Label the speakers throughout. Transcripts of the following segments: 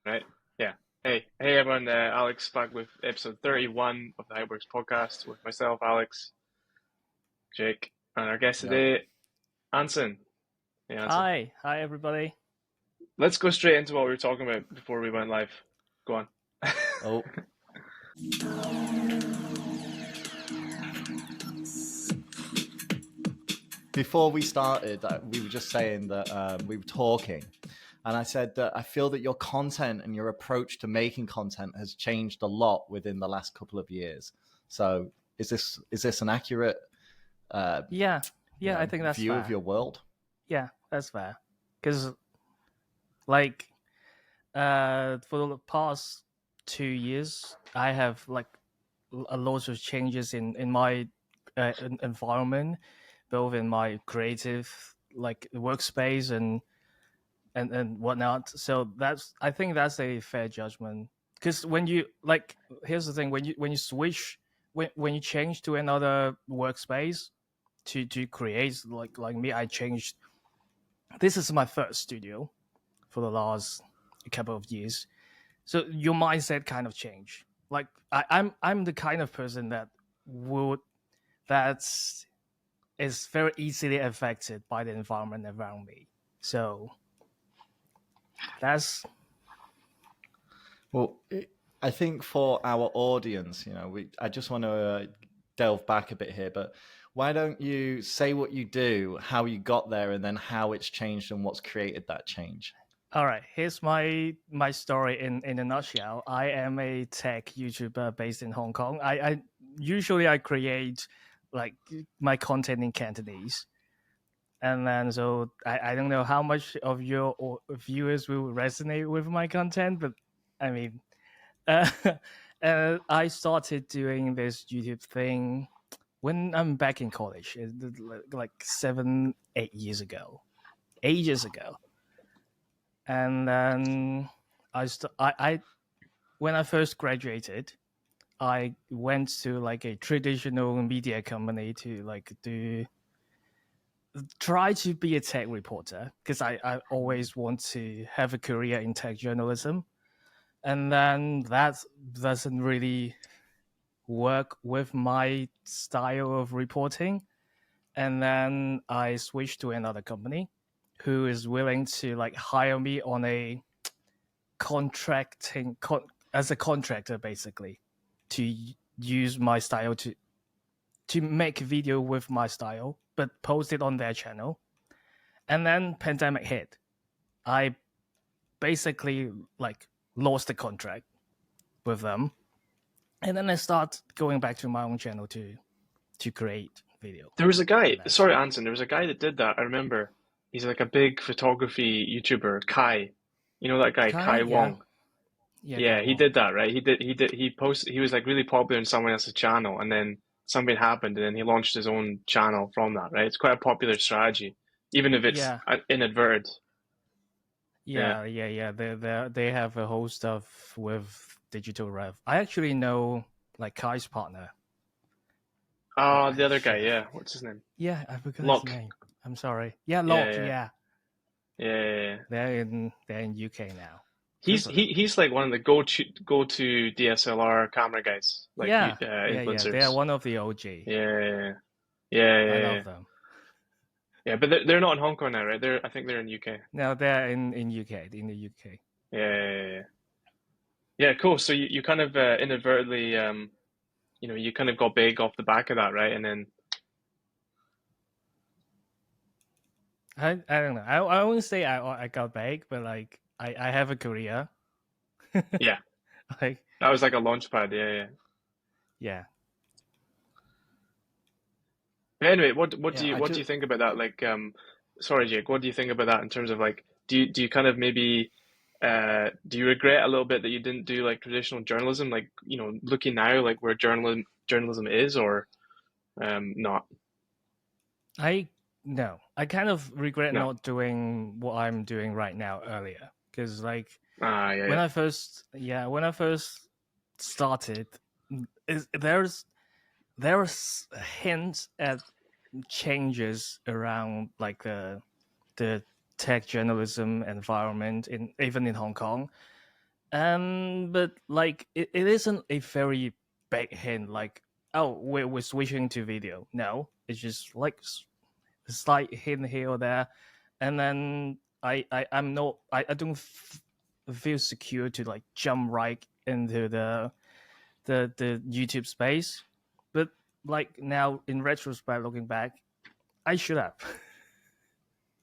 Speaker 1: Right? Yeah. Hey everyone, Alex back with episode 31 of the HYPEWORKS Podcast with myself, Alex, Jake, and our guest
Speaker 2: Yo.
Speaker 1: today, Anson. Hey, Anson.
Speaker 3: Hi everybody.
Speaker 1: Let's go straight into what we were talking about before we went live. Go on.
Speaker 2: Oh, before we started, we were just saying that we were talking, and I said that I feel that your content and your approach to making content has changed a lot within the last couple of years. So, is this an accurate
Speaker 3: Yeah, I think that's
Speaker 2: view
Speaker 3: fair.
Speaker 2: of your world?
Speaker 3: Yeah, that's fair. Because, like, for the past 2 years, I have like a lot of changes in my environment, both in my creative like workspace and whatnot. So I think that's a fair judgment. Because when you like, here's the thing: when you switch, when you change to another workspace to create, like me, I changed. This is my first studio for the last couple of years, so your mindset kind of change. Like I'm the kind of person that is very easily affected by the environment around me. So that's
Speaker 2: Well, I think for our audience, I just want to delve back a bit here, but why don't you say what you do, how you got there, and then how it's changed and what's created that change?
Speaker 3: all right. Here's my story in a nutshell. I am a tech YouTuber based in Hong Kong. I usually create like my content in Cantonese. And then, so I don't know how much of your viewers will resonate with my content, but I mean, I started doing this YouTube thing when I'm back in college, like 7-8 years ago, ages ago. And then I when I first graduated, I went to like a traditional media company to like try to be a tech reporter, because I always want to have a career in tech journalism. And then that doesn't really work with my style of reporting. And then I switched to another company who is willing to like hire me on a as a contractor, basically, to use my style to make video with my style, but post it on their channel. And then pandemic hit. I basically like lost the contract with them. And then I start going back to my own channel to create video.
Speaker 1: There was a guy, sorry, Anson, there was a guy that did that. I remember. He's like a big photography YouTuber, Kai. You know that guy, Kai Wong? Yeah, he did that, right? He was like really popular in someone else's channel, and then something happened, and then he launched his own channel from that, right? It's quite a popular strategy, even if it's inadvertent.
Speaker 3: Yeah. They have a whole stuff with digital rev. I actually know like Kai's partner.
Speaker 1: Oh, the other guy, yeah. What's his name?
Speaker 3: Yeah, I forgot
Speaker 1: Locke.
Speaker 3: his name. I'm sorry. Yeah, Locke.
Speaker 1: Yeah.
Speaker 3: They're in UK now.
Speaker 1: He's like one of the go to DSLR camera guys, like influencers.
Speaker 3: They are one of the OG.
Speaker 1: Yeah.
Speaker 3: I love them.
Speaker 1: Yeah, but they're not in Hong Kong now, right? I think they're in UK.
Speaker 3: No, they're in UK, in the UK.
Speaker 1: Yeah, cool. So you kind of inadvertently, you kind of got big off the back of that, right? And then
Speaker 3: I don't know. I wouldn't say I got big, but like I have a career.
Speaker 1: Yeah.
Speaker 3: Like
Speaker 1: that was like a launch pad.
Speaker 3: Yeah.
Speaker 1: But anyway, what do you think about that? Like, sorry, Jake, what do you think about that in terms of like, do you kind of maybe do you regret a little bit that you didn't do like traditional journalism, like, looking now like where journalism is, or not?
Speaker 3: No, I kind of regret not doing what I'm doing right now earlier, because like when I first started, there's hints at changes around like the tech journalism environment even in Hong Kong, But like it isn't a very big hint. Like, oh, we're switching to video. No, it's just like a slight hint here or there, and then I don't feel secure to like jump right into the YouTube space. But like now in retrospect, looking back, I should have.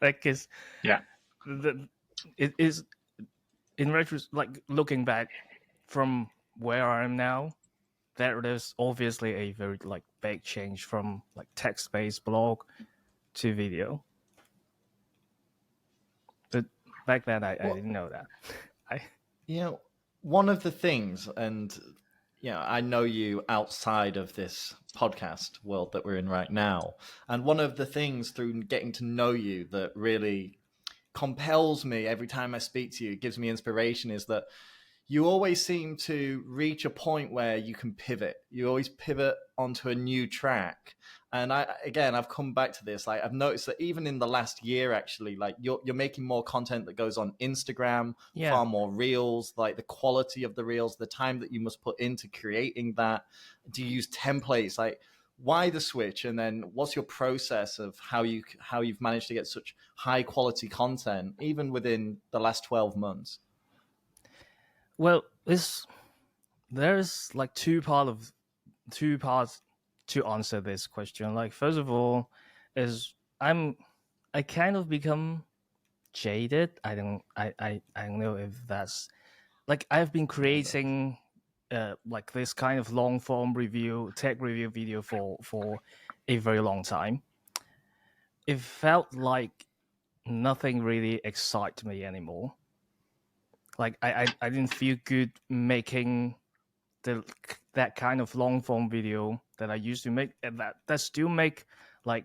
Speaker 3: Like, cause
Speaker 1: Yeah.
Speaker 3: it is in retrospect, like looking back from where I am now, there is obviously a very like big change from like text-based blog to video. But back then, I didn't know that.
Speaker 2: One of the things, and I know you outside of this podcast world that we're in right now, and one of the things through getting to know you that really compels me every time I speak to you, gives me inspiration, is that you always seem to reach a point where you can pivot. You always pivot onto a new track. And I've come back to this. Like, I've noticed that even in the last year, actually, like you're making more content that goes on Instagram, far more reels, like the quality of the reels, the time that you must put into creating that. Do you use templates? Like, why the switch? And then what's your process of how you've managed to get such high quality content, even within the last 12 months?
Speaker 3: Well, there's like two parts to answer this question. Like, first of all, is I kind of become jaded. I don't know if that's like I've been creating like this kind of long form tech review video for a very long time. It felt like nothing really excites me anymore. Like I didn't feel good making that kind of long form video that I used to make, and that still make like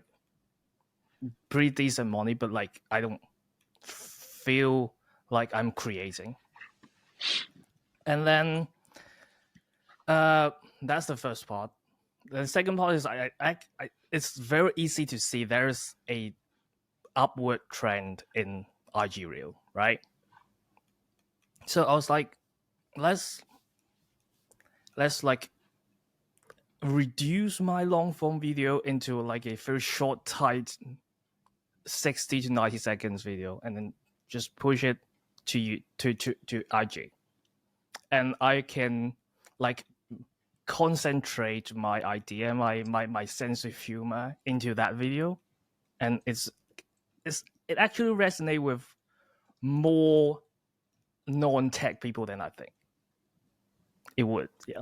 Speaker 3: pretty decent money, but like I don't feel like I'm creating. And then that's the first part. The second part is I it's very easy to see there's a upward trend in IG Reel, right? So I was like, let's like reduce my long form video into like a very short, tight 60 to 90 seconds video, and then just push it to IG. And I can like concentrate my idea, my sense of humor into that video, and it actually resonates with more non-tech people than I think it would.
Speaker 2: I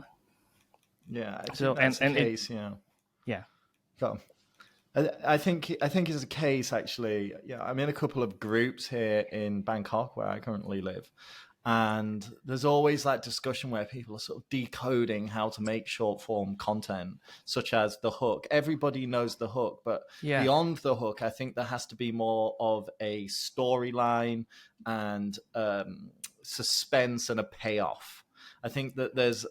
Speaker 2: think that's the case. I think it's a case, actually. I'm in a couple of groups here in Bangkok where I currently live, and there's always that discussion where people are sort of decoding how to make short form content, such as the hook. Everybody knows the hook, but beyond the hook, I think there has to be more of a storyline and suspense and a payoff. I think that there's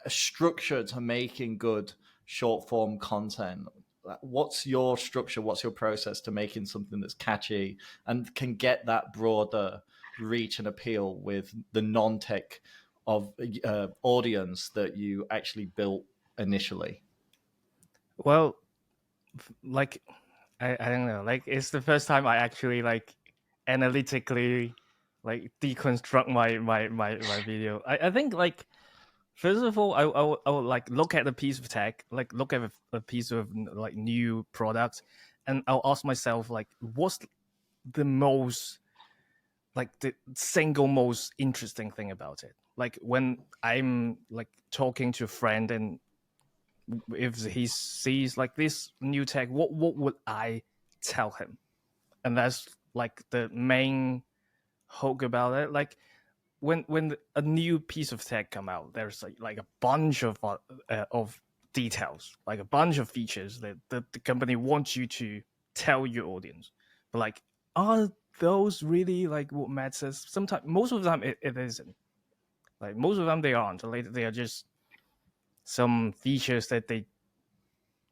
Speaker 2: a structure to making good short form content. What's your structure? What's your process to making something that's catchy and can get that broader reach and appeal with the non-tech of audience that you actually built initially?
Speaker 3: Well, like I don't know, like it's the first time I actually like analytically like deconstruct my video. I think like first of all, I would like look at a piece of tech, like look at a piece of like new product, and I'll ask myself like, what's the most like the single most interesting thing about it? Like when I'm like talking to a friend, and if he sees like this new tech, what would I tell him? And that's like the main hook about it. Like when a new piece of tech come out, there's like a bunch of details, like a bunch of features that the company wants you to tell your audience. But like, are those really like what matters? Sometimes, most of the time, it isn't. Like most of them, they aren't. Like, they are just some features that they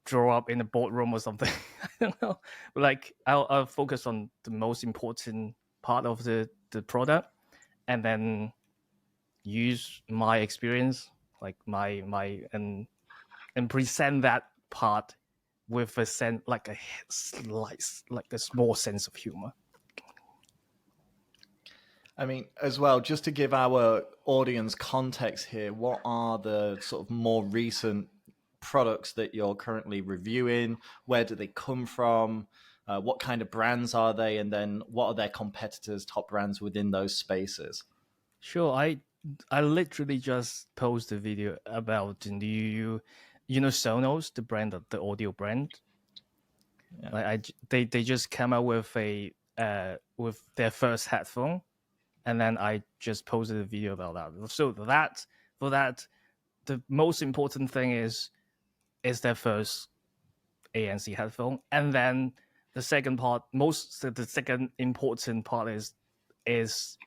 Speaker 3: draw up in a boardroom or something. I don't know. But like, I'll focus on the most important part of the product, and then use my experience, like my and present that part with a sense, like a slight, like a small sense of humor.
Speaker 2: I mean, as well, just to give our audience context here, what are the sort of more recent products that you're currently reviewing? Where do they come from? What kind of brands are they? And then what are their competitors, top brands within those spaces?
Speaker 3: Sure, I literally just posted a video about the new, Sonos, the brand, the audio brand. Yeah. Like they just came out with with their first headphone, and then I just posted a video about that. So for that, the most important thing is their first ANC headphone, and then the second important part is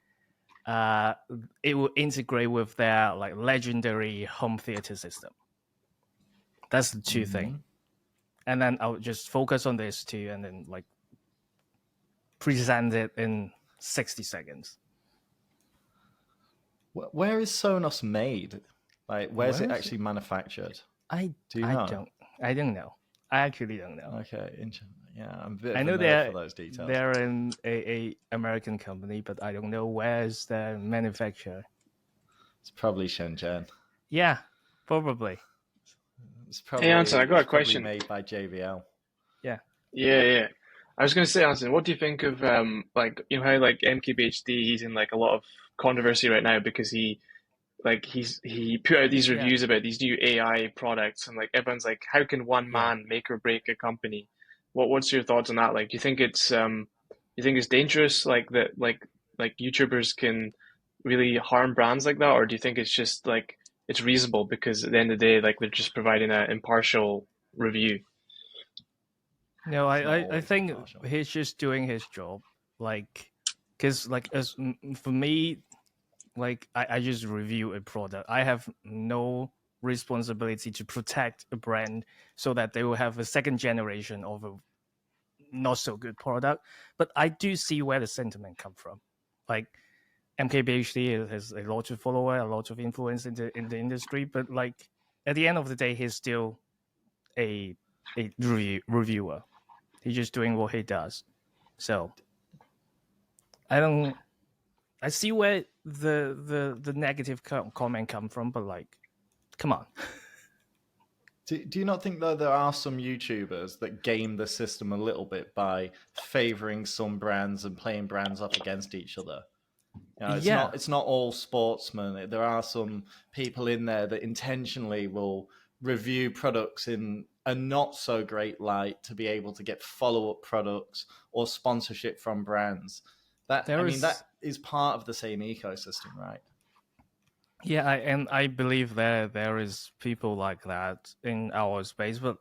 Speaker 3: it will integrate with their like legendary home theater system. That's the two things. And then I'll just focus on this two, and then like present it in 60 seconds.
Speaker 2: Where is Sonos made? Like, where's it actually manufactured?
Speaker 3: I don't know. I actually don't know.
Speaker 2: Okay, yeah, I'm a bit of a nerd for those details.
Speaker 3: They're in a American company, but I don't know where's the manufacturer.
Speaker 2: It's probably Shenzhen.
Speaker 3: Yeah, probably.
Speaker 2: It's probably,
Speaker 1: hey, Anson, I got a question.
Speaker 2: Made by JVL.
Speaker 3: Yeah.
Speaker 1: I was going to say, Anson, what do you think of like, you know how like MKBHD, he's in like a lot of controversy right now because he put out these reviews about these new AI products, and like everyone's like, how can one man make or break a company? What's your thoughts on that? Like, do you think it's dangerous, like that, like YouTubers can really harm brands like that, or do you think it's just like it's reasonable because at the end of the day, like they're just providing an impartial review?
Speaker 3: No, I think he's just doing his job, like, because like for me, like I just review a product. I have no responsibility to protect a brand so that they will have a second generation of a not so good product. But I do see where the sentiment come from. Like MKBHD has a lot of follower, a lot of influence in the industry, but like at the end of the day, he's still a reviewer. He's just doing what he does. So I see where the negative comment come from, but like, come on.
Speaker 2: Do you not think though there are some YouTubers that game the system a little bit by favoring some brands and playing brands up against each other? You know, it's not all sportsmen. There are some people in there that intentionally will review products in a not so great light to be able to get follow-up products or sponsorship from brands. That is part of the same ecosystem, right?
Speaker 3: Yeah, I believe there is people like that in our space, but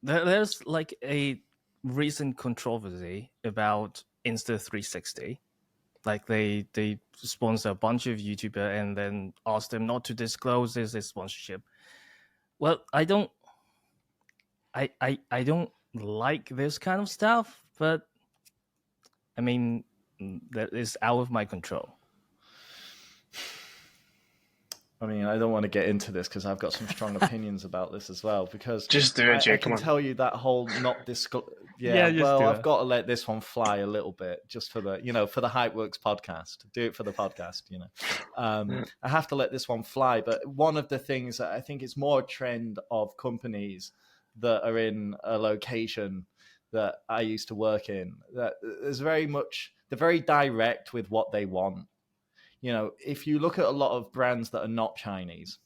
Speaker 3: there's like a recent controversy about Insta360. Like they sponsor a bunch of YouTubers and then ask them not to disclose this sponsorship. Well, I don't like this kind of stuff, but I mean that is out of my control.
Speaker 2: I mean, I don't want to get into this because I've got some strong opinions about this as well. Because
Speaker 1: just do it, Jay.
Speaker 2: I can tell you that whole not disclose. I've got to let this one fly a little bit just for the HYPEWORKS podcast. Do it for the podcast, I have to let this one fly. But one of the things that I think is more a trend of companies that are in a location that I used to work in, that there's they're very direct with what they want. If you look at a lot of brands that are not Chinese,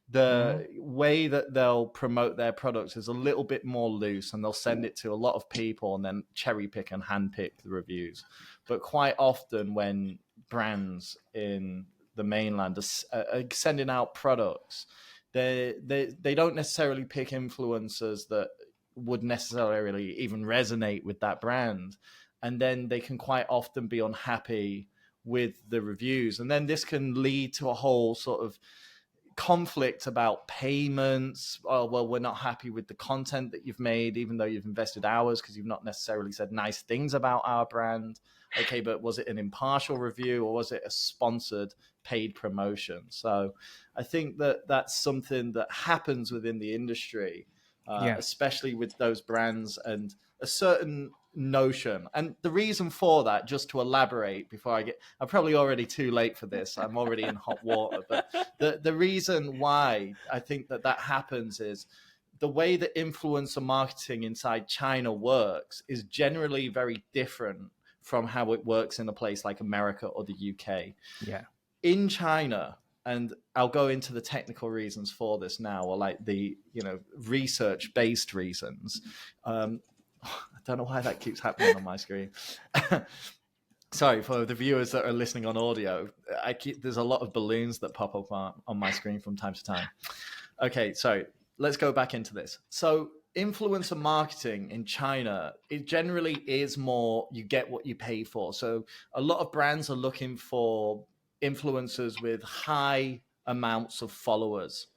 Speaker 2: the way that they'll promote their products is a little bit more loose, and they'll send it to a lot of people and then cherry pick and hand pick the reviews. But quite often when brands in the mainland are sending out products, they don't necessarily pick influencers that would necessarily even resonate with that brand. And then they can quite often be unhappy with the reviews, and then this can lead to a whole sort of conflict about payments. Oh, well, we're not happy with the content that you've made, even though you've invested hours, because you've not necessarily said nice things about our brand. okay, but was it an impartial review or was it a sponsored paid promotion? So I think that that's something that happens within the industry, especially with those brands and a certain notion. And the reason for that, just to elaborate before I'm probably already too late for this. I'm already in hot water. But the reason why I think that happens is the way that influencer marketing inside China works is generally very different from how it works in a place like America or the UK.
Speaker 3: Yeah.
Speaker 2: In China, and I'll go into the technical reasons for this now, or like the research-based reasons. I don't know why that keeps happening on my screen. Sorry for the viewers that are listening on audio. There's a lot of balloons that pop up on my screen from time to time. Okay, so let's go back into this. So influencer marketing in China, it generally is more you get what you pay for. So a lot of brands are looking for influencers with high amounts of followers.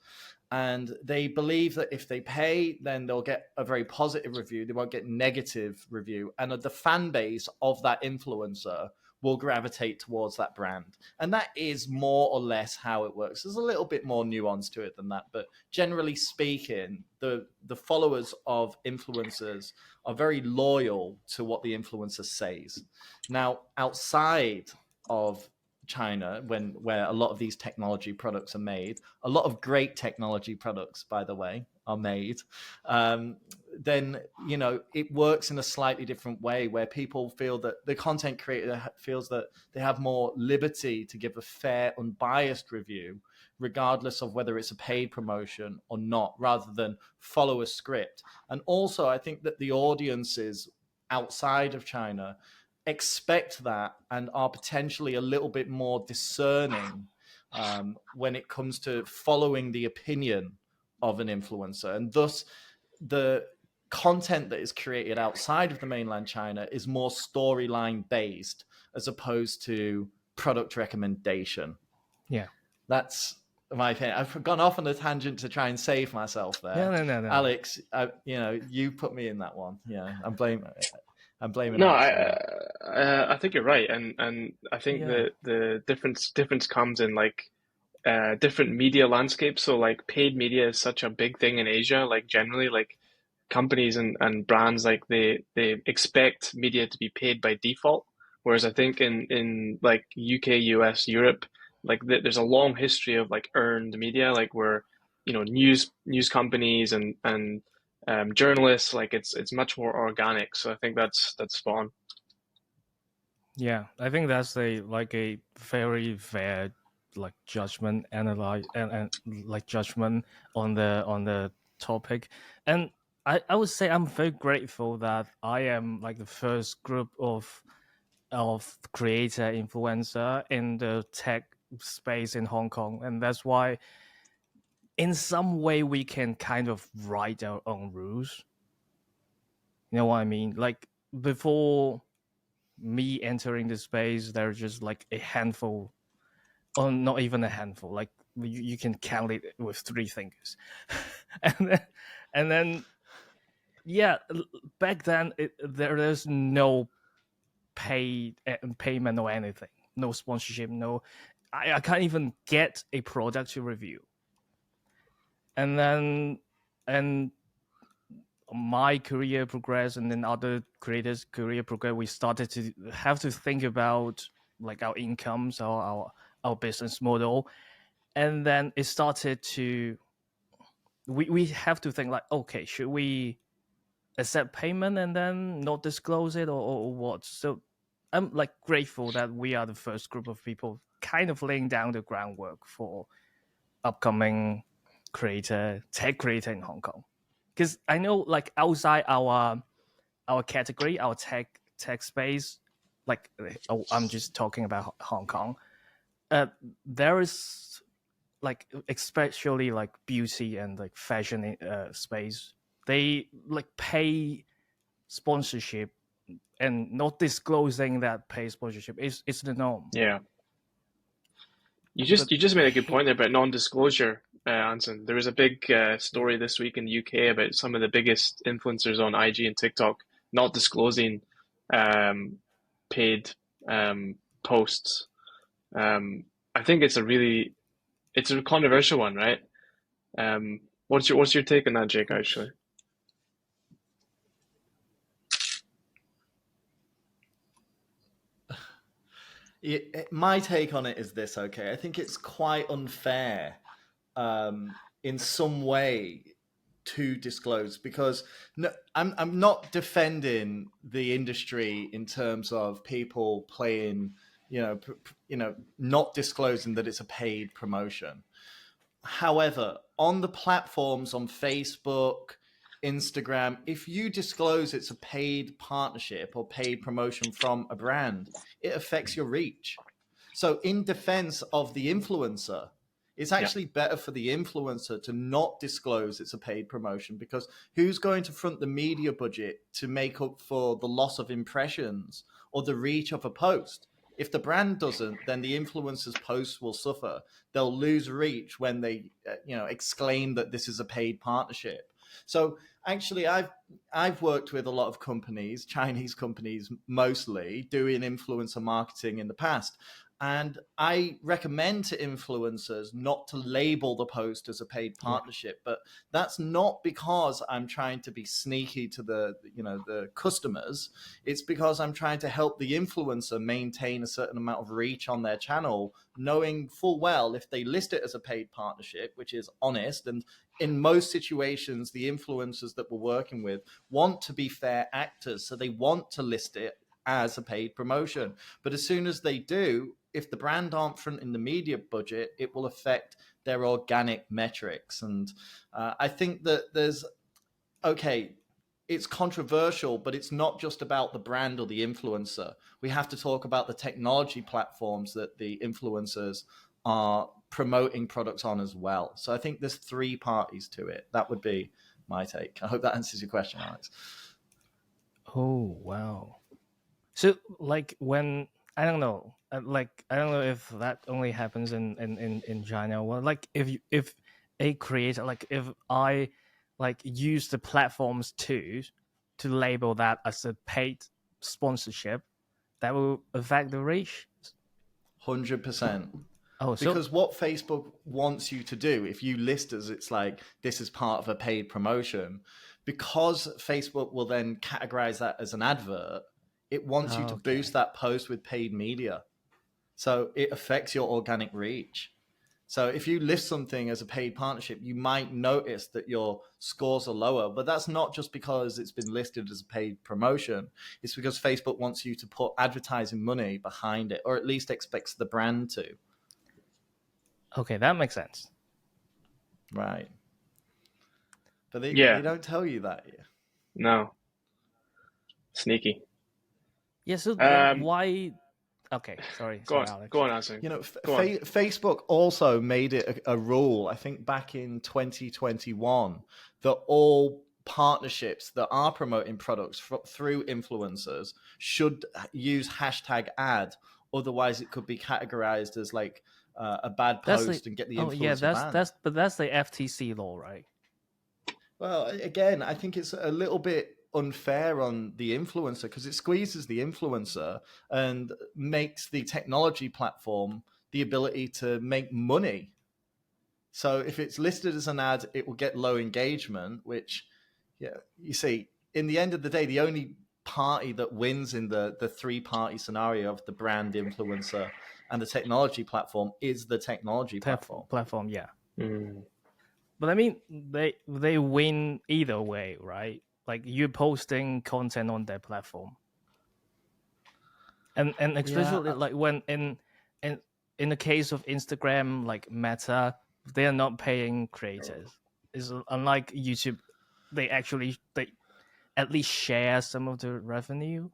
Speaker 2: And they believe that if they pay, then they'll get a very positive review. They won't get negative review. And the fan base of that influencer will gravitate towards that brand. And that is more or less how it works. There's a little bit more nuance to it than that. But generally speaking, the followers of influencers are very loyal to what the influencer says. Now, outside of China, where a lot of these technology products are made, a lot of great technology products, by the way, are made, then it works in a slightly different way, where people feel that the content creator feels that they have more liberty to give a fair, unbiased review, regardless of whether it's a paid promotion or not, rather than follow a script. And also, I think that the audiences outside of China expect that and are potentially a little bit more discerning when it comes to following the opinion of an influencer. And thus, the content that is created outside of the mainland China is more storyline based as opposed to product recommendation.
Speaker 3: Yeah.
Speaker 2: That's my opinion. I've gone off on a tangent to try and save myself there.
Speaker 3: No.
Speaker 2: Alex, you put me in that one. Yeah, I'm blaming
Speaker 1: No,
Speaker 2: Alex.
Speaker 1: I think you're right, and I think the difference comes in like different media landscapes. So like paid media is such a big thing in Asia. Like generally, like companies and brands, like they expect media to be paid by default. Whereas I think in like UK, US, Europe, like there's a long history of like earned media, like where news companies and journalists, like it's much more organic. So I think that's spot on.
Speaker 3: Yeah, I think that's a very fair like judgment analyze and like judgment on the topic. And I would say I'm very grateful that I am like the first group of creator influencer in the tech space in Hong Kong, and that's why in some way we can kind of write our own rules. You know what I mean? Like before me entering the space, there's just like a handful, or not even a handful, like you can count it with 3 fingers. and then yeah, back then there's no payment or anything, no sponsorship, no, I can't even get a product to review. And my career progressed, and then other creators' career progress. We started to have to think about like our incomes, our business model, and then it started to. We have to think like, okay, should we accept payment and then not disclose it, or what? So I'm like grateful that we are the first group of people kind of laying down the groundwork for upcoming tech creator in Hong Kong. Because I know like outside our category, our tech space, like I'm just talking about Hong Kong, there is like especially like beauty and like fashion space, they like pay sponsorship, and not disclosing that pay sponsorship is the norm.
Speaker 1: Yeah. You just made a good point there about non-disclosure, Anson. There was a big story this week in the UK about some of the biggest influencers on IG and TikTok not disclosing paid posts. I think it's a controversial one, right? What's your take on that, Jake, actually?
Speaker 2: My take on it is this, okay? I think it's quite unfair in some way to disclose, because no, I'm not defending the industry in terms of people playing, not disclosing that it's a paid promotion. However, on the platforms on Facebook, Instagram, if you disclose it's a paid partnership or paid promotion from a brand, it affects your reach. So in defense of the influencer, it's actually better for the influencer to not disclose it's a paid promotion, because who's going to front the media budget to make up for the loss of impressions or the reach of a post? If the brand doesn't, then the influencer's posts will suffer. They'll lose reach when they, exclaim that this is a paid partnership. So actually, I've worked with a lot of companies, Chinese companies mostly, doing influencer marketing in the past. And I recommend to influencers not to label the post as a paid partnership, but that's not because I'm trying to be sneaky to the customers. It's because I'm trying to help the influencer maintain a certain amount of reach on their channel, knowing full well if they list it as a paid partnership, which is honest, and in most situations, the influencers that we're working with want to be fair actors, so they want to list it as a paid promotion. But as soon as they do, if the brand aren't fronting the media budget, it will affect their organic metrics. And I think that it's controversial, but it's not just about the brand or the influencer. We have to talk about the technology platforms that the influencers are promoting products on as well. So I think there's 3 parties to it. That would be my take. I hope that answers your question, Alex.
Speaker 3: Oh, wow. So like when, I don't know if that only happens in China. Well, like if a creator, like if I like use the platforms to label that as a paid sponsorship, that will affect the reach.
Speaker 2: 100%.
Speaker 3: Oh,
Speaker 2: because what Facebook wants you to do, if you list as it's like this is part of a paid promotion, because Facebook will then categorize that as an advert, it wants you to boost that post with paid media. So it affects your organic reach. So if you list something as a paid partnership, you might notice that your scores are lower, but that's not just because it's been listed as a paid promotion. It's because Facebook wants you to put advertising money behind it, or at least expects the brand to.
Speaker 3: Okay, that makes sense.
Speaker 2: Right. But they don't tell you that.
Speaker 1: No. Sneaky.
Speaker 3: Yeah, so why... Okay, sorry, Alex.
Speaker 1: Go on, Anson.
Speaker 2: Facebook also made it a rule, I think back in 2021, that all partnerships that are promoting products through influencers should use #ad. Otherwise, it could be categorized as like a bad post and get the influencer banned.
Speaker 3: That's the FTC law, right?
Speaker 2: Well, again, I think it's a little bit unfair on the influencer, because it squeezes the influencer and makes the technology platform the ability to make money. So if it's listed as an ad, it will get low engagement, which, you see, in the end of the day, the only party that wins in the 3-party scenario of the brand, influencer, and the technology platform is the technology platform.
Speaker 3: Yeah. But I mean, they win either way, right? Like you're posting content on their platform, and especially like when in the case of Instagram, like Meta, they are not paying creators. It's unlike YouTube, they at least share some of the revenue.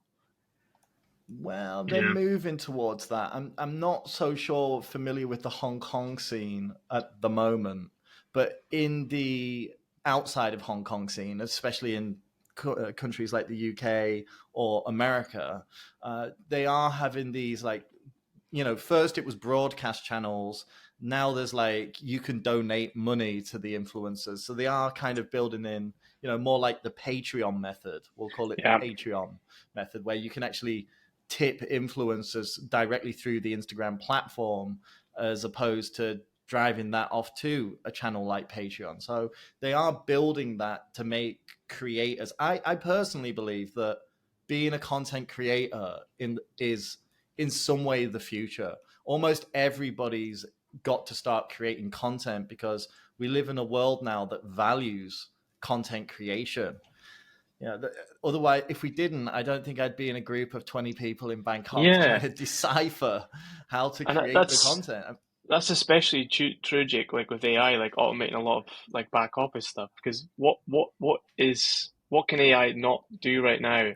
Speaker 2: Well, they're moving towards that. I'm not so familiar with the Hong Kong scene at the moment, but in the outside of Hong Kong scene, especially in countries like the UK or America, they are having these first it was broadcast channels. Now there's you can donate money to the influencers. So they are kind of building in, more like the Patreon method. We'll call it the Patreon method, where you can actually tip influencers directly through the Instagram platform, as opposed to driving that off to a channel like Patreon. So they are building that to make creators. I personally believe that being a content creator is in some way the future. Almost everybody's got to start creating content because we live in a world now that values content creation. Otherwise, if we didn't, I don't think I'd be in a group of 20 people in Bangkok trying to decipher how to create the content.
Speaker 1: That's especially true, Jake, like with AI, like automating a lot of like back office stuff. Because what can AI not do right now?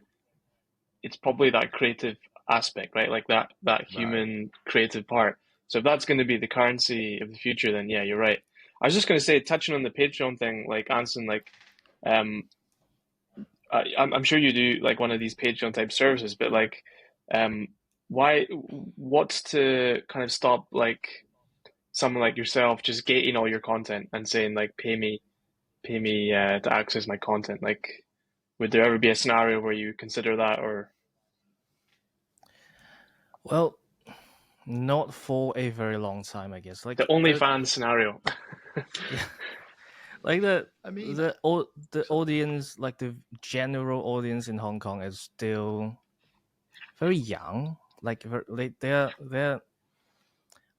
Speaker 1: It's probably that creative aspect, right? Like that human creative part. So if that's going to be the currency of the future, then yeah, you're right. I was just going to say, touching on the Patreon thing, like Anson, like um, I'm sure you do like one of these Patreon type services, but like, what's to kind of stop like someone like yourself just gating all your content and saying like, pay me to access my content? Like, would there ever be a scenario where you consider that, or?
Speaker 3: Well, not for a very long time, I guess. Like
Speaker 1: The OnlyFans scenario.
Speaker 3: Yeah. Like the audience, like the general audience in Hong Kong is still very young. Like they're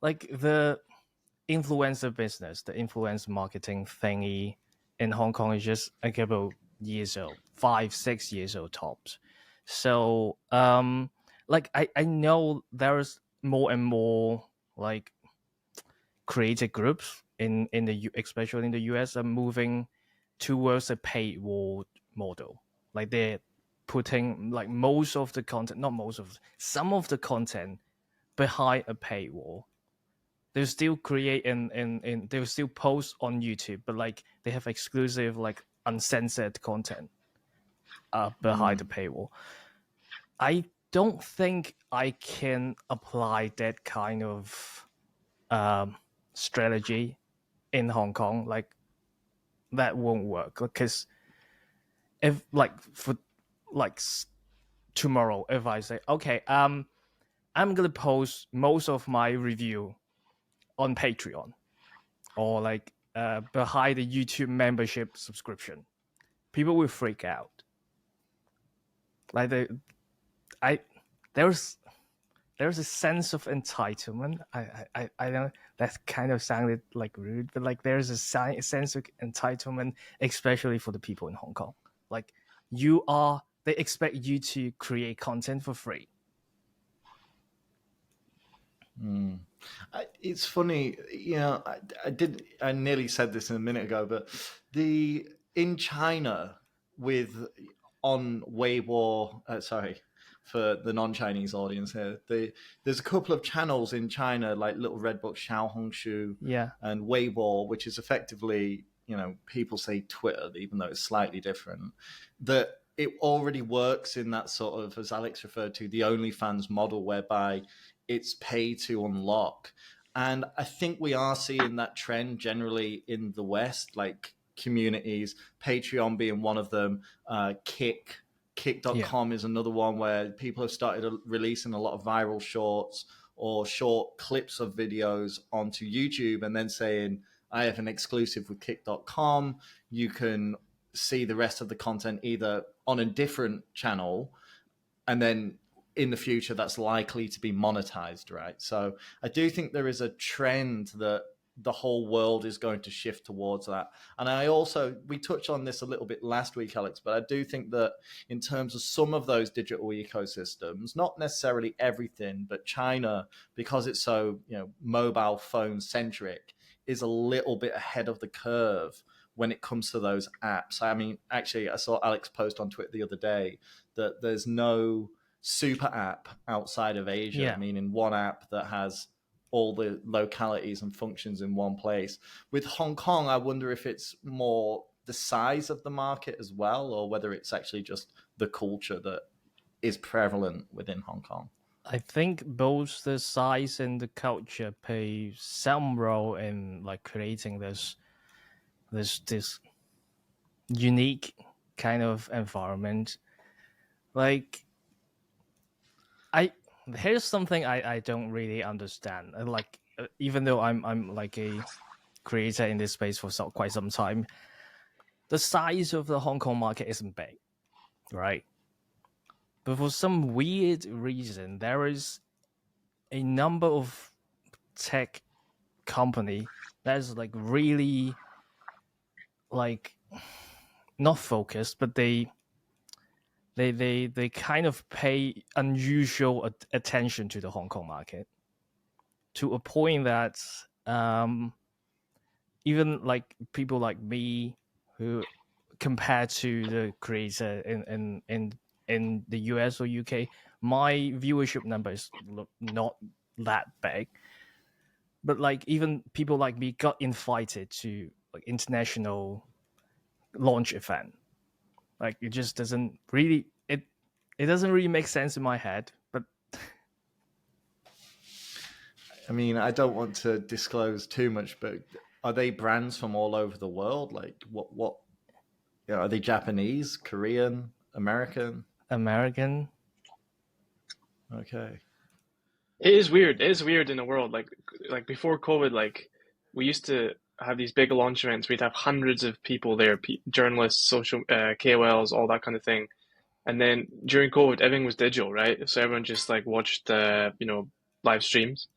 Speaker 3: like the influencer business, the influencer marketing thingy in Hong Kong is just a couple years old, 5-6 years old tops. So like I know there's more and more like creative groups in the especially in the US are moving towards a paywall model. Like they're putting like most of the content, not most of, some of the content behind a paywall. They'll still create and they'll still post on YouTube, but like they have exclusive like uncensored content behind the paywall. I don't think I can apply that kind of strategy in Hong Kong. Like that won't work because if like for like tomorrow, if I say okay, I'm gonna post most of my review on Patreon or like behind the YouTube membership subscription, people will freak out. Like there's a sense of entitlement. I know that kind of sounded like rude, but like there's a sense of entitlement, especially for the people in Hong Kong. Like they expect you to create content for free.
Speaker 2: It's funny, I nearly said this a minute ago, but in China on Weibo, for the non-Chinese audience here, there's a couple of channels in China like Little Red Book, Xiaohongshu, and Weibo, which is effectively, people say Twitter, even though it's slightly different, that it already works in that sort of, as Alex referred to, the OnlyFans model, whereby it's pay to unlock. And I think we are seeing that trend generally in the West, like communities, Patreon being one of them, Kick.com is another one where people have started releasing a lot of viral shorts or short clips of videos onto YouTube and then saying, I have an exclusive with Kick.com. You can see the rest of the content either on a different channel, and then in the future that's likely to be monetized, right? So I do think there is a trend that the whole world is going to shift towards that. And we touched on this a little bit last week, Alex, but I do think that in terms of some of those digital ecosystems, not necessarily everything, but China, because it's so, mobile phone centric, is a little bit ahead of the curve when it comes to those apps. I mean, actually, I saw Alex post on Twitter the other day that there's no super app outside of Asia, meaning one app that has all the localities and functions in one place. With Hong Kong, I wonder if it's more the size of the market as well, or whether it's actually just the culture that is prevalent within Hong Kong.
Speaker 3: I think both the size and the culture play some role in like creating this unique kind of environment. Like I here's something I don't really understand. Like, even though I'm like a creator in this space for quite some time, the size of the Hong Kong market isn't big, right? But for some weird reason, there is a number of tech company that's like really like not focused, but they kind of pay unusual attention to the Hong Kong market, to a point that even like people like me, who compared to the creator in the US or UK, my viewership number is not that big. But like even people like me got invited to like international launch event. Like it just doesn't really it doesn't really make sense in my head. But
Speaker 2: I mean, I don't want to disclose too much, but are they brands from all over the world? Like what are they Japanese, Korean, American?
Speaker 3: American.
Speaker 2: Okay.
Speaker 1: It is weird. It is weird in the world. Like before COVID, like we used to have these big launch events. We'd have hundreds of people there, journalists, social KOLs, all that kind of thing. And then during COVID, everything was digital, right? So everyone just like watched live streams.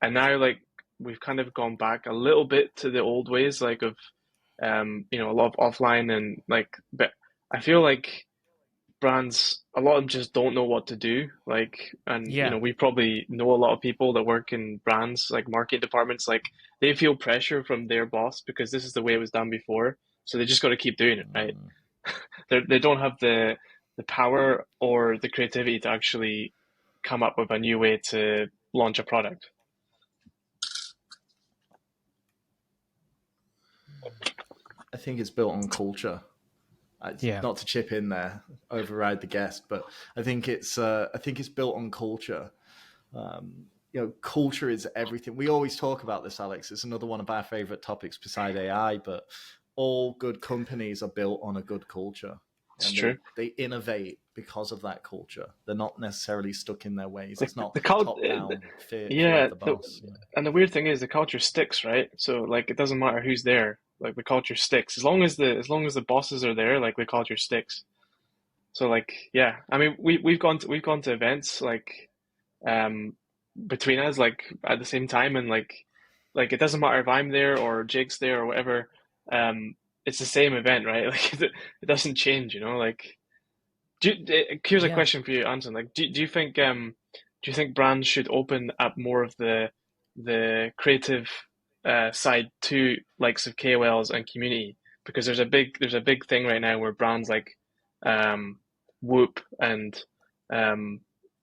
Speaker 1: And now like we've kind of gone back a little bit to the old ways, like of a lot of offline and like. But I feel like brands, a lot of them just don't know what to do. Like, and
Speaker 3: Yeah.
Speaker 1: we probably know a lot of people that work in brands, like market departments. Like, they feel pressure from their boss because this is the way it was done before. So they just got to keep doing it, right? They don't have the power or the creativity to actually come up with a new way to launch a product.
Speaker 2: I think it's built on culture.
Speaker 3: Yeah.
Speaker 2: Not to chip in there, override the guest, but I think it's built on culture. Culture is everything. We always talk about this, Alex. It's another one of our favorite topics beside AI, but all good companies are built on a good culture.
Speaker 1: It's true.
Speaker 2: They innovate because of that culture. They're not necessarily stuck in their ways. It's not
Speaker 1: the
Speaker 2: top down fear of the boss.
Speaker 1: And the weird thing is the culture sticks, right? So like it doesn't matter who's there, like the culture sticks. As long as the bosses are there, like the culture sticks. So like yeah, I mean we've gone to events like between us like at the same time, and like it doesn't matter if I'm there or Jake's there or whatever. It's the same event, right? Like it doesn't change, like. Here's a question for you, Anson. Like, do you think brands should open up more of the creative side to likes of KOLs and community? Because there's a big thing right now where brands like Whoop and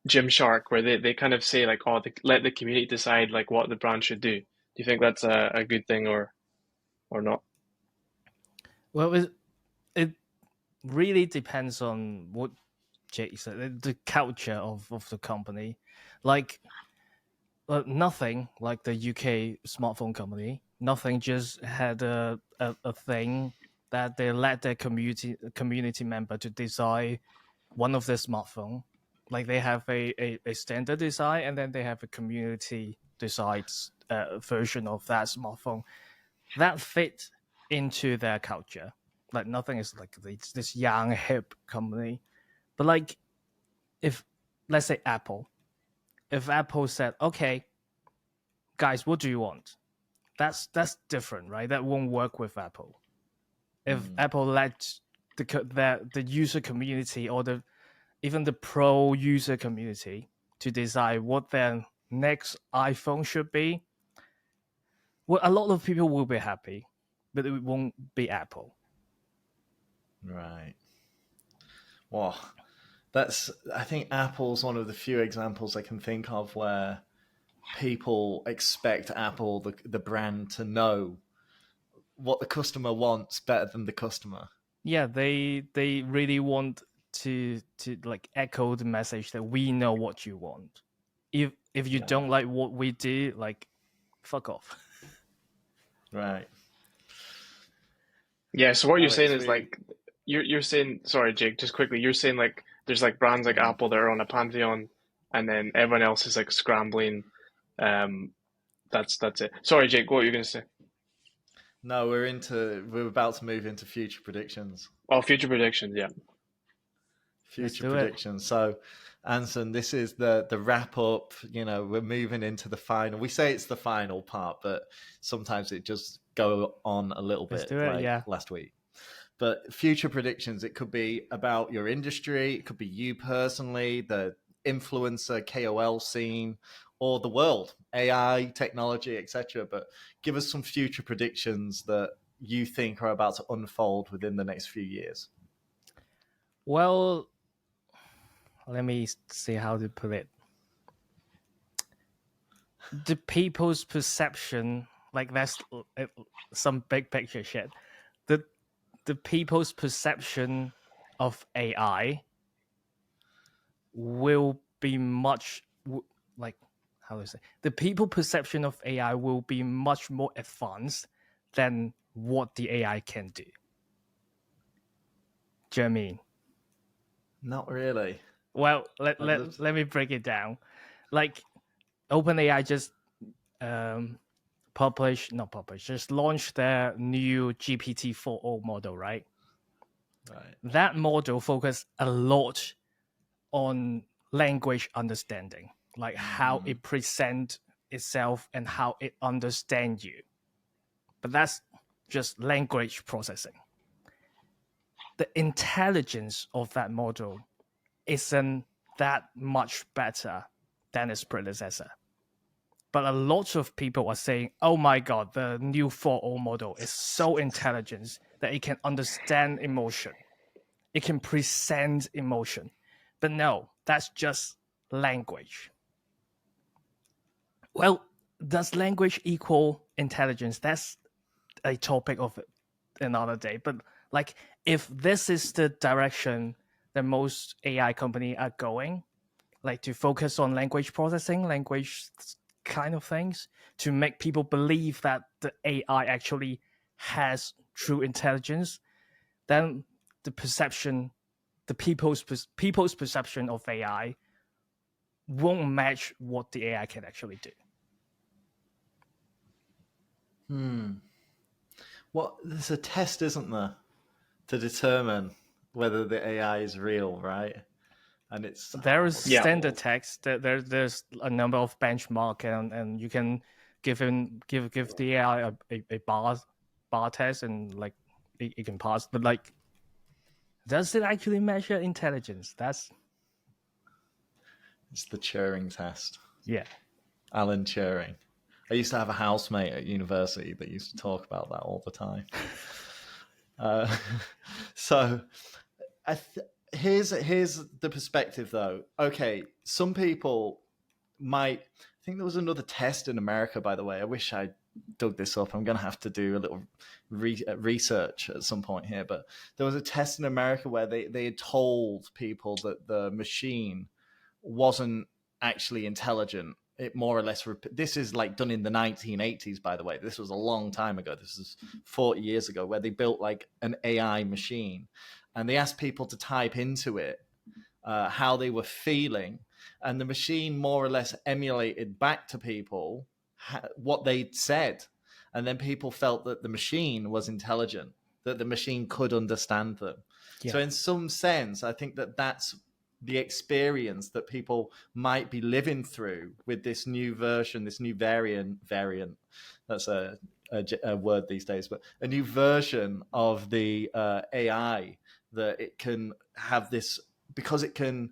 Speaker 1: Gymshark, where they kind of say like, oh, let the community decide like what the brand should do. Do you think that's a good thing or not?
Speaker 3: Well, it really depends on what Jake said, the culture of the company. Like nothing like the UK smartphone company, nothing just had a thing that they let their community member to design one of their smartphone. Like they have a standard design, and then they have a community decides version of that smartphone that fit into their culture. Like nothing is like this young hip company. But like if let's say if Apple said, okay, guys, what do you want? That's different, right? That won't work with Apple. If Apple let the user community or even the pro user community to decide what their next iPhone should be, well, a lot of people will be happy, but it won't be Apple.
Speaker 2: Right. Well, I think Apple's one of the few examples I can think of where people expect Apple, the brand, to know what the customer wants better than the customer.
Speaker 3: Yeah, they really want to like echo the message that we know what you want. If you don't like what we do, like fuck off.
Speaker 2: Right.
Speaker 1: Yeah, so what you're saying is like you're saying, sorry Jake, just quickly, you're saying like there's like brands like Apple that are on a pantheon and then everyone else is like scrambling. That's it. Sorry, Jake, what were you going to say?
Speaker 2: No, we're about to move into future predictions.
Speaker 1: Oh, future predictions, yeah.
Speaker 2: Future predictions. So, Anson, this is the wrap up. We're moving into the final. We say it's the final part, but sometimes it just go on a little bit, like last week. But future predictions, it could be about your industry, it could be you personally, the influencer KOL scene, or the world, AI, technology, etc. But give us some future predictions that you think are about to unfold within the next few years.
Speaker 3: Well, let me see how to put it. The people's perception, like that's some big picture shit. The people's perception of AI will be much like, how do I say? The people perception of AI will be much more advanced than what the AI can do. Do you know what I mean?
Speaker 2: Not really.
Speaker 3: Well, let me break it down. Like, OpenAI just just launched their new GPT-4o model, right?
Speaker 2: Right.
Speaker 3: That model focused a lot on language understanding, like how it presents itself and how it understands you. But that's just language processing. The intelligence of that model isn't that much better than its predecessor. But a lot of people are saying, oh my God, the new 4.0 model is so intelligent that it can understand emotion. It can present emotion. But no, that's just language. Well, does language equal intelligence? That's a topic of another day. But like, if this is the direction that most AI companies are going, like to focus on language processing, language kind of things, to make people believe that the AI actually has true intelligence, then the perception, the people's perception of AI won't match what the AI can actually do.
Speaker 2: Well, there's a test, isn't there, to determine whether the AI is real, right? And
Speaker 3: there is standard text. There's a number of benchmark, and you can give the AI a bar test, and like it can pass. But like, does it actually measure intelligence?
Speaker 2: It's the Turing test.
Speaker 3: Yeah,
Speaker 2: Alan Turing. I used to have a housemate at university that used to talk about that all the time. So here's the perspective, though. Okay, some people might think there was another test in America, by the way. I wish I dug this up. I'm going to have to do a little research at some point here. But there was a test in America where they had told people that the machine wasn't actually intelligent. It more or less, this is like done in the 1980s, by the way. This was a long time ago. This is 40 years ago, where they built like an AI machine, and they asked people to type into it how they were feeling, and the machine more or less emulated back to people what they'd said, and then people felt that the machine was intelligent, that the machine could understand them. Yeah. So in some sense, I think that that's the experience that people might be living through with this new version, this new variant. That's a word these days, but a new version of the AI, that it can have this, because it can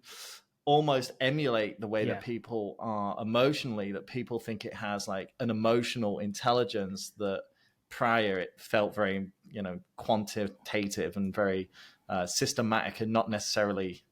Speaker 2: almost emulate the way that people are emotionally, that people think it has like an emotional intelligence that prior it felt very, quantitative and very systematic and not necessarily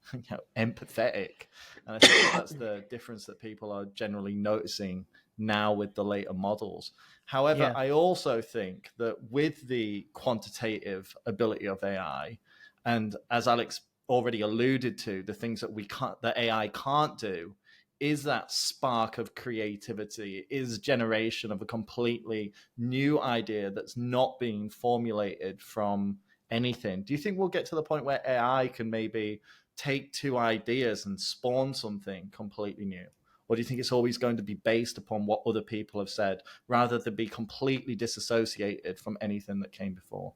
Speaker 2: empathetic. And I think that's the difference that people are generally noticing now with the later models. However, I also think that with the quantitative ability of AI, and as Alex already alluded to, the things that AI can't do, is that spark of creativity, is generation of a completely new idea that's not being formulated from anything. Do you think we'll get to the point where AI can maybe take two ideas and spawn something completely new? Or do you think it's always going to be based upon what other people have said rather than be completely disassociated from anything that came before?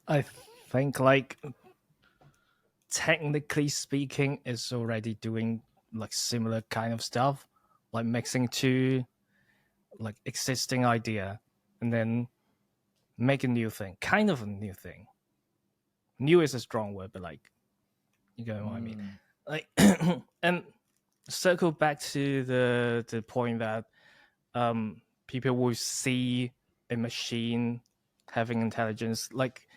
Speaker 3: I think, like, technically speaking, it's already doing like similar kind of stuff, like mixing two like existing idea and then make a new thing, kind of a new thing. New is a strong word, but like, you know what I mean? Like, and circle back to the point that people will see a machine having intelligence, like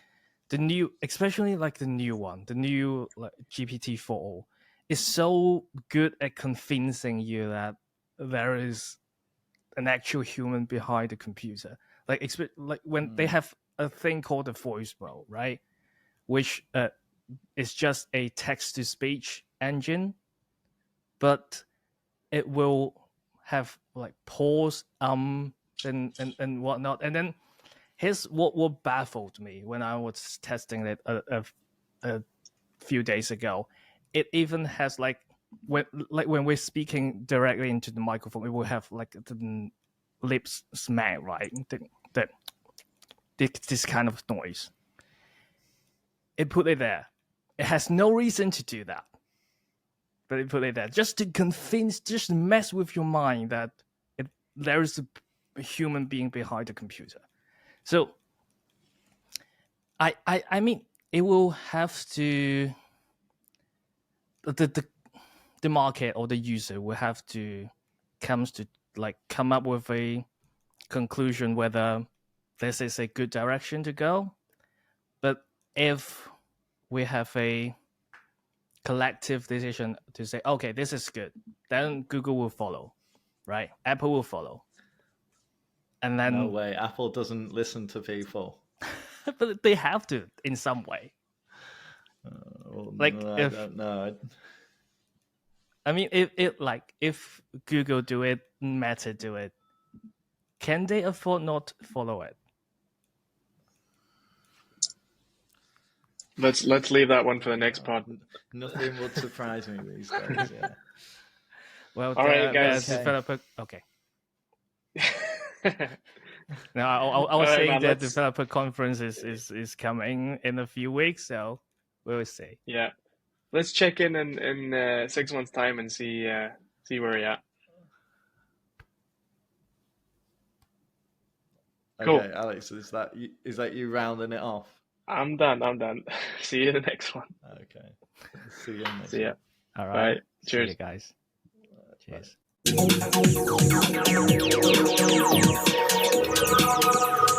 Speaker 3: the new, especially like the new one, the new like GPT-4 is so good at convincing you that there is an actual human behind the computer. Like when they have a thing called the voice mode, right? Which is just a text-to-speech engine, but it will have like pause, and whatnot. And then here's what baffled me when I was testing it a few days ago. It even has like when we're speaking directly into the microphone, it will have like the lips smack, right? This kind of noise. It put it there. It has no reason to do that, but it put it there just to convince, just mess with your mind that there is a human being behind the computer. So, I mean, it will have to the market or the user will have to come up with a conclusion whether this is a good direction to go. But if we have a collective decision to say, okay, this is good, then Google will follow, right? Apple will follow. And then
Speaker 2: no way, Apple doesn't listen to people.
Speaker 3: But they have to in some way.
Speaker 2: Like, no, I don't know.
Speaker 3: I mean, if Google do it, Meta do it, can they afford not to follow it?
Speaker 1: Let's leave that one for the next pod.
Speaker 2: Nothing would surprise me these days. Yeah.
Speaker 3: Well,
Speaker 1: all right, guys.
Speaker 3: Developer. Okay. No, I was saying that developer conference is coming in a few weeks, so we'll see.
Speaker 1: Yeah, let's check in 6 months' time and see where we're at.
Speaker 2: Okay, cool. Alex, is that you rounding it off?
Speaker 1: I'm done. See you in the next one.
Speaker 2: Okay. See you in the next
Speaker 1: one.
Speaker 2: One.
Speaker 3: All right.
Speaker 1: Bye. Cheers.
Speaker 3: See you guys. Cheers.
Speaker 2: Bye.